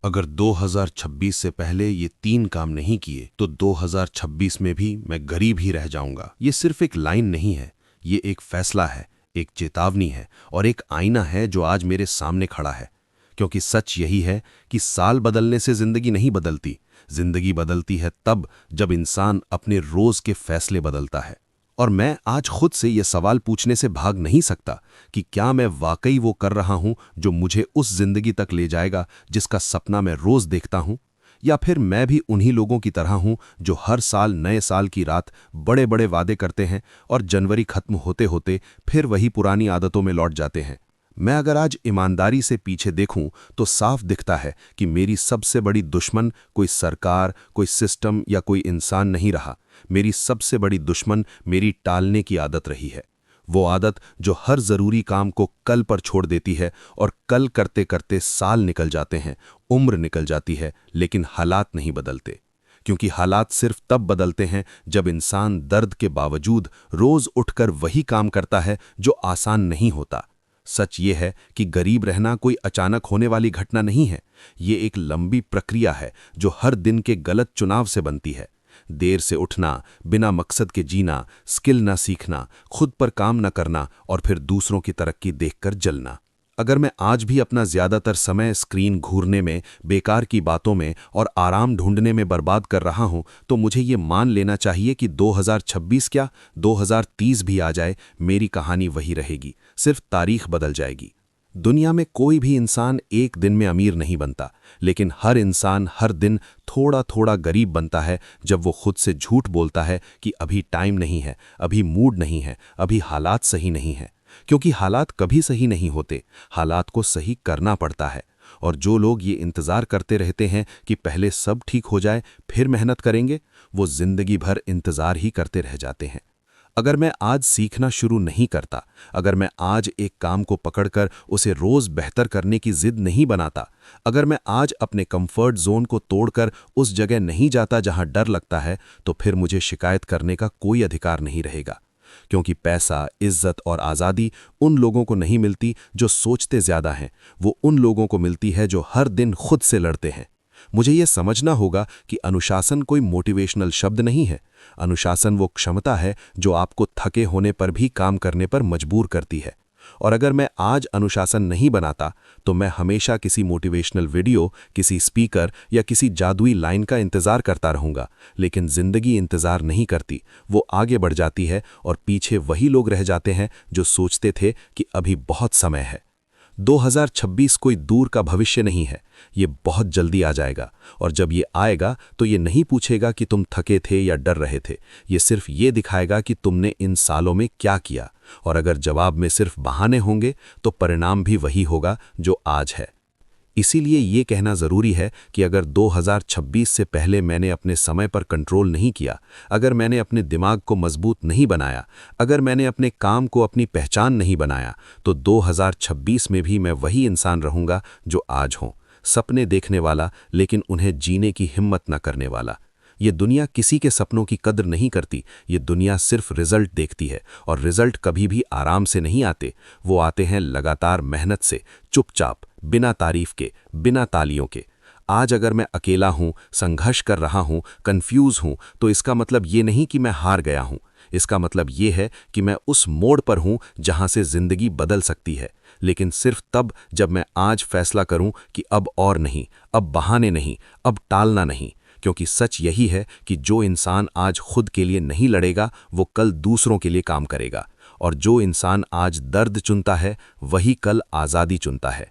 अगर 2026 से पहले ये 3 काम नहीं किए तो 2026 में भी मैं गरीब ही रह जाऊंगा। ये सिर्फ एक लाइन नहीं है, ये एक फैसला है, एक चेतावनी है और एक आईना है जो आज मेरे सामने खड़ा है। क्योंकि सच यही है कि साल बदलने से जिंदगी नहीं बदलती, जिंदगी बदलती है तब जब इंसान अपने रोज के फैसले बदलता है। और मैं आज खुद से यह सवाल पूछने से भाग नहीं सकता कि क्या मैं वाकई वो कर रहा हूं जो मुझे उस जिंदगी तक ले जाएगा जिसका सपना मैं रोज देखता हूं, या फिर मैं भी उन्हीं लोगों की तरह हूं जो हर साल नए साल की रात बड़े बड़े वादे करते हैं और जनवरी खत्म होते होते फिर वही पुरानी आदतों में लौट जाते हैं। मैं अगर आज ईमानदारी से पीछे देखूं तो साफ दिखता है कि मेरी सबसे बड़ी दुश्मन कोई सरकार, कोई सिस्टम या कोई इंसान नहीं रहा। मेरी सबसे बड़ी दुश्मन मेरी टालने की आदत रही है। वो आदत जो हर जरूरी काम को कल पर छोड़ देती है और कल करते करते साल निकल जाते हैं, उम्र निकल जाती है, लेकिन हालात नहीं बदलते। क्योंकि हालात सिर्फ तब बदलते हैं जब इंसान दर्द के बावजूद रोज उठकर वही काम करता है जो आसान नहीं होता। सच ये है कि गरीब रहना कोई अचानक होने वाली घटना नहीं है। ये एक लंबी प्रक्रिया है जो हर दिन के गलत चुनाव से बनती है। देर से उठना, बिना मकसद के जीना, स्किल ना सीखना, खुद पर काम न करना और फिर दूसरों की तरक्की देखकर जलना। अगर मैं आज भी अपना ज्यादातर समय स्क्रीन घूरने में, बेकार की बातों में और आराम ढूंढने में बर्बाद कर रहा हूं, तो मुझे ये मान लेना चाहिए कि 2026 क्या 2030 भी आ जाए, मेरी कहानी वही रहेगी, सिर्फ तारीख बदल जाएगी। दुनिया में कोई भी इंसान एक दिन में अमीर नहीं बनता, लेकिन हर इंसान हर दिन थोड़ा थोड़ा गरीब बनता है जब वो खुद से झूठ बोलता है कि अभी टाइम नहीं है, अभी मूड नहीं है, अभी हालात सही नहीं है। क्योंकि हालात कभी सही नहीं होते, हालात को सही करना पड़ता है। और जो लोग ये इंतज़ार करते रहते हैं कि पहले सब ठीक हो जाए फिर मेहनत करेंगे, वो जिंदगी भर इंतज़ार ही करते रह जाते हैं। अगर मैं आज सीखना शुरू नहीं करता, अगर मैं आज एक काम को पकड़कर उसे रोज बेहतर करने की जिद नहीं बनाता, अगर मैं आज अपने कंफर्ट जोन को तोड़कर उस जगह नहीं जाता जहां डर लगता है, तो फिर मुझे शिकायत करने का कोई अधिकार नहीं रहेगा। क्योंकि पैसा, इज्जत और आज़ादी उन लोगों को नहीं मिलती जो सोचते ज्यादा हैं, वो उन लोगों को मिलती है जो हर दिन खुद से लड़ते हैं। मुझे यह समझना होगा कि अनुशासन कोई मोटिवेशनल शब्द नहीं है। अनुशासन वो क्षमता है जो आपको थके होने पर भी काम करने पर मजबूर करती है। और अगर मैं आज अनुशासन नहीं बनाता, तो मैं हमेशा किसी मोटिवेशनल वीडियो, किसी स्पीकर या किसी जादुई लाइन का इंतजार करता रहूंगा। लेकिन जिंदगी इंतजार नहीं करती, वो आगे बढ़ जाती है और पीछे वही लोग रह जाते हैं जो सोचते थे कि अभी बहुत समय है। 2026 कोई दूर का भविष्य नहीं है, ये बहुत जल्दी आ जाएगा। और जब ये आएगा तो ये नहीं पूछेगा कि तुम थके थे या डर रहे थे, ये सिर्फ ये दिखाएगा कि तुमने इन सालों में क्या किया। और अगर जवाब में सिर्फ बहाने होंगे तो परिणाम भी वही होगा जो आज है। इसीलिए ये कहना ज़रूरी है कि अगर 2026 से पहले मैंने अपने समय पर कंट्रोल नहीं किया, अगर मैंने अपने दिमाग को मजबूत नहीं बनाया, अगर मैंने अपने काम को अपनी पहचान नहीं बनाया, तो 2026 में भी मैं वही इंसान रहूँगा जो आज हूँ, सपने देखने वाला लेकिन उन्हें जीने की हिम्मत न करने वाला। ये दुनिया किसी के सपनों की कद्र नहीं करती, ये दुनिया सिर्फ रिजल्ट देखती है। और रिजल्ट कभी भी आराम से नहीं आते, वो आते हैं लगातार मेहनत से, चुपचाप, बिना तारीफ के, बिना तालियों के। आज अगर मैं अकेला हूँ, संघर्ष कर रहा हूँ, कंफ्यूज हूँ, तो इसका मतलब ये नहीं कि मैं हार गया हूँ। इसका मतलब ये है कि मैं उस मोड़ पर हूँ जहाँ से जिंदगी बदल सकती है। लेकिन सिर्फ तब जब मैं आज फैसला करूँ कि अब और नहीं, अब बहाने नहीं, अब टालना नहीं। क्योंकि सच यही है कि जो इंसान आज खुद के लिए नहीं लड़ेगा, वो कल दूसरों के लिए काम करेगा। और जो इंसान आज दर्द चुनता है, वही कल आज़ादी चुनता है।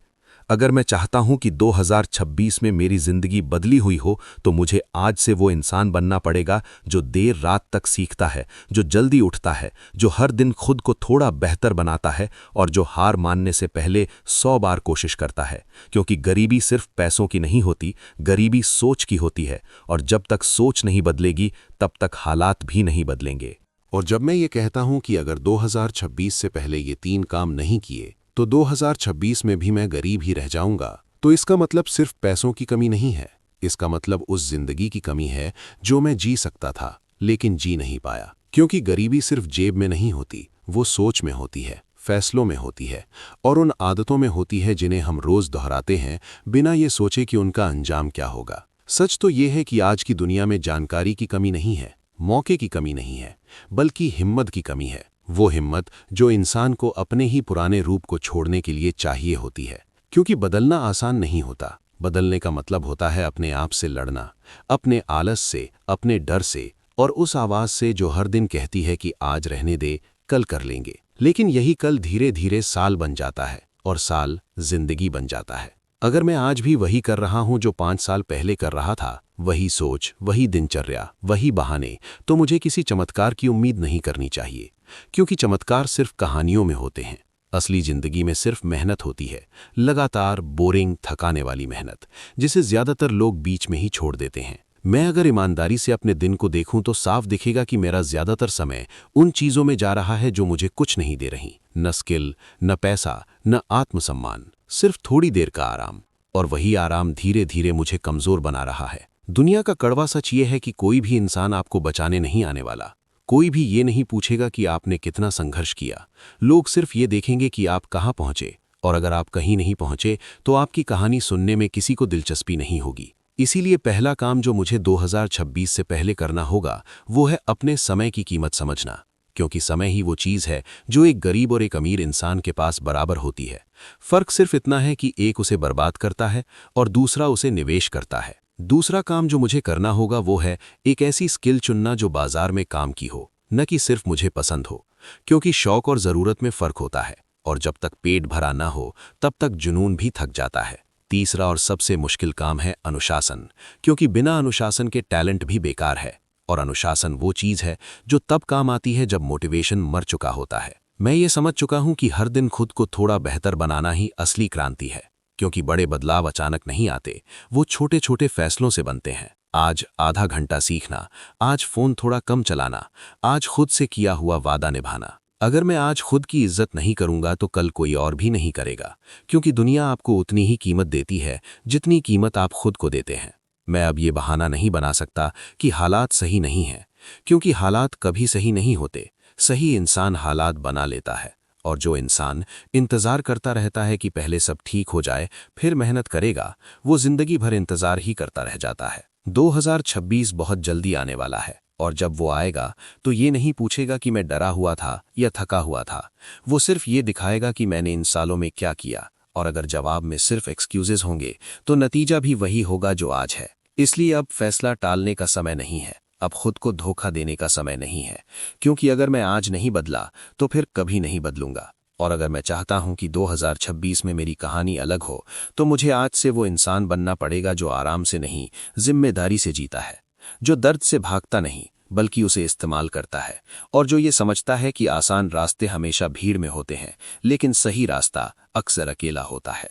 अगर मैं चाहता हूं कि 2026 में मेरी जिंदगी बदली हुई हो, तो मुझे आज से वो इंसान बनना पड़ेगा जो देर रात तक सीखता है, जो जल्दी उठता है, जो हर दिन खुद को थोड़ा बेहतर बनाता है और जो हार मानने से पहले 100 बार कोशिश करता है। क्योंकि गरीबी सिर्फ पैसों की नहीं होती, गरीबी सोच की होती है। और जब तक सोच नहीं बदलेगी, तब तक हालात भी नहीं बदलेंगे। और जब मैं ये कहता हूं कि अगर 2026 से पहले ये 3 काम नहीं किए तो 2026 में भी मैं गरीब ही रह जाऊंगा, तो इसका मतलब सिर्फ पैसों की कमी नहीं है। इसका मतलब उस जिंदगी की कमी है जो मैं जी सकता था लेकिन जी नहीं पाया। क्योंकि गरीबी सिर्फ जेब में नहीं होती, वो सोच में होती है, फैसलों में होती है, और उन आदतों में होती है जिन्हें हम रोज दोहराते हैं बिना ये सोचे कि उनका अंजाम क्या होगा। सच तो ये है कि आज की दुनिया में जानकारी की कमी नहीं है, मौके की कमी नहीं है, बल्कि हिम्मत की कमी है। वो हिम्मत जो इंसान को अपने ही पुराने रूप को छोड़ने के लिए चाहिए होती है। क्योंकि बदलना आसान नहीं होता। बदलने का मतलब होता है अपने आप से लड़ना, अपने आलस से, अपने डर से, और उस आवाज से जो हर दिन कहती है कि आज रहने दे, कल कर लेंगे। लेकिन यही कल धीरे धीरे साल बन जाता है, और साल जिंदगी बन जाता है। अगर मैं आज भी वही कर रहा हूं जो 5 साल पहले कर रहा था, वही सोच, वही दिनचर्या, वही बहाने, तो मुझे किसी चमत्कार की उम्मीद नहीं करनी चाहिए। क्योंकि चमत्कार सिर्फ कहानियों में होते हैं। असली जिंदगी में सिर्फ मेहनत होती है, लगातार, बोरिंग, थकाने वाली मेहनत, जिसे ज्यादातर लोग बीच में ही छोड़ देते हैं। मैं अगर ईमानदारी से अपने दिन को देखूं तो साफ दिखेगा कि मेरा ज्यादातर समय उन चीजों में जा रहा है जो मुझे कुछ नहीं दे रही। न स्किल, न पैसा, न आत्मसम्मान, सिर्फ थोड़ी देर का आराम। और वही आराम धीरे धीरे मुझे कमजोर बना रहा है। दुनिया का कड़वा सच ये है कि कोई भी इंसान आपको बचाने नहीं आने वाला। कोई भी ये नहीं पूछेगा कि आपने कितना संघर्ष किया। लोग सिर्फ ये देखेंगे कि आप कहाँ पहुंचे, और अगर आप कहीं नहीं पहुंचे तो आपकी कहानी सुनने में किसी को दिलचस्पी नहीं होगी। इसीलिए पहला काम जो मुझे 2026 से पहले करना होगा वो है अपने समय की कीमत समझना। क्योंकि समय ही वो चीज़ है जो एक गरीब और एक अमीर इंसान के पास बराबर होती है। फर्क सिर्फ इतना है कि एक उसे बर्बाद करता है और दूसरा उसे निवेश करता है। दूसरा काम जो मुझे करना होगा वो है एक ऐसी स्किल चुनना जो बाजार में काम की हो, न कि सिर्फ मुझे पसंद हो। क्योंकि शौक और ज़रूरत में फ़र्क होता है, और जब तक पेट भरा ना हो तब तक जुनून भी थक जाता है। तीसरा और सबसे मुश्किल काम है अनुशासन। क्योंकि बिना अनुशासन के टैलेंट भी बेकार है, और अनुशासन वो चीज़ है जो तब काम आती है जब मोटिवेशन मर चुका होता है। मैं ये समझ चुका हूँ कि हर दिन खुद को थोड़ा बेहतर बनाना ही असली क्रांति है। क्योंकि बड़े बदलाव अचानक नहीं आते, वो छोटे छोटे फैसलों से बनते हैं। आज आधा घंटा सीखना, आज फ़ोन थोड़ा कम चलाना, आज खुद से किया हुआ वादा निभाना। अगर मैं आज खुद की इज्जत नहीं करूंगा तो कल कोई और भी नहीं करेगा। क्योंकि दुनिया आपको उतनी ही कीमत देती है जितनी कीमत आप खुद को देते हैं। मैं अब ये बहाना नहीं बना सकता कि हालात सही नहीं हैं, क्योंकि हालात कभी सही नहीं होते। सही इंसान हालात बना लेता है, और जो इंसान इंतज़ार करता रहता है कि पहले सब ठीक हो जाए फिर मेहनत करेगा, वो जिंदगी भर इंतज़ार ही करता रह जाता है। 2026 बहुत जल्दी आने वाला है, और जब वो आएगा तो ये नहीं पूछेगा कि मैं डरा हुआ था या थका हुआ था। वो सिर्फ ये दिखाएगा कि मैंने इन सालों में क्या किया। और अगर जवाब में सिर्फ एक्सक्यूजेज होंगे तो नतीजा भी वही होगा जो आज है। इसलिए अब फैसला टालने का समय नहीं है, अब खुद को धोखा देने का समय नहीं है। क्योंकि अगर मैं आज नहीं बदला तो फिर कभी नहीं बदलूंगा। और अगर मैं चाहता हूं कि 2026 में मेरी कहानी अलग हो, तो मुझे आज से वो इंसान बनना पड़ेगा जो आराम से नहीं, जिम्मेदारी से जीता है, जो दर्द से भागता नहीं बल्कि उसे इस्तेमाल करता है, और जो ये समझता है कि आसान रास्ते हमेशा भीड़ में होते हैं, लेकिन सही रास्ता अक्सर अकेला होता है।